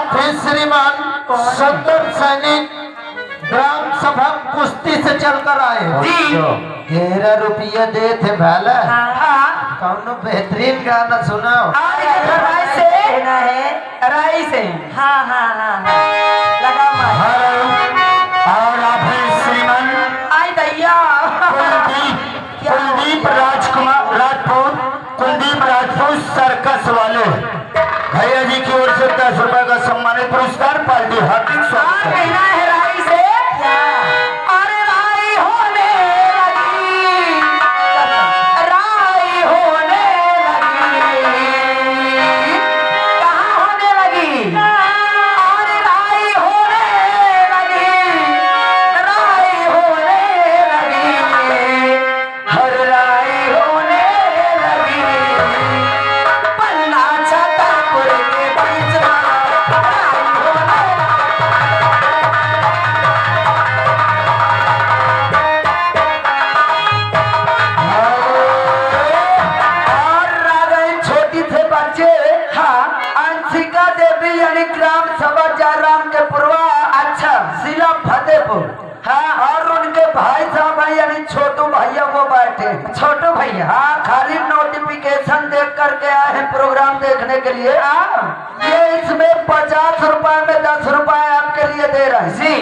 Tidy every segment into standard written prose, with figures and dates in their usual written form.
आप हैं श्रीमान सुंदर सैनिक ग्राम सभा कुश्ती से चलकर आए हो जी 11 रुपया दे थे भाला हाँ कौन बेहतरीन गाना सुनाओ राय से हाँ हाँ हाँ लगा और आप हैं श्रीमान आई दैया कुलदीप राजकुमार राजपूत कुलदीप राजपूत सर्कस वाले भैया जी की ओर से 10 रुपए का सम्मानित पुरस्कार पार्टी हार्दिक स्वागत है। कहना है राई से अरे राई होने लगी राई होने लगी कहाँ होने लगी अरे राई होने लगी राई होने लगी हर राई होने लगी पन्ना छतरपुर के बीच में राई होने और रागन छोटी थे बच्चे हाँ अंशिका देवी यानी ग्राम सभा जाराम के पूर्वा अच्छा जिला फतेहपुर हाँ और उनके भाई साहब हैं यानी छोटू भैया वो बैठे छोटू भैया हाँ खाली नोटिफिकेशन देख करके आए हैं प्रोग्राम देखने के लिए हाँ ये इसमें 50 रुपए में 10 रुपए आपके लिए दे रहे हैं जी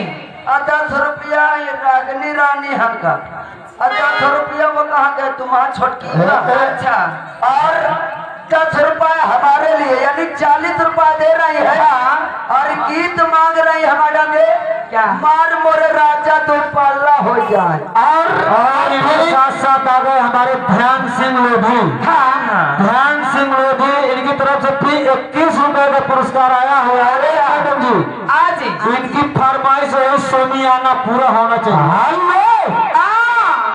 और 10 रुपया ये रागनी रानी हमका और 10 रुपया वो कहाँ गए तुम्हारा छोटकी अच्छा और 10 रुपया हमारे लिए यानी 40 रुपया दे रही है और गीत मांग रही है मैडम ये क्या मार मोरे राजा तू पाला हो जाए और साथ साथ आ गए हमारे ध्यान सिंह लोधी हाँ ध्यान सिंह लोधी इनकी तरफ से भी 21 रुपए का पुरस्कार आया हुआ है मैडम जी आज इनकी फरमाइश है सोमियाना पूरा होना चाहिए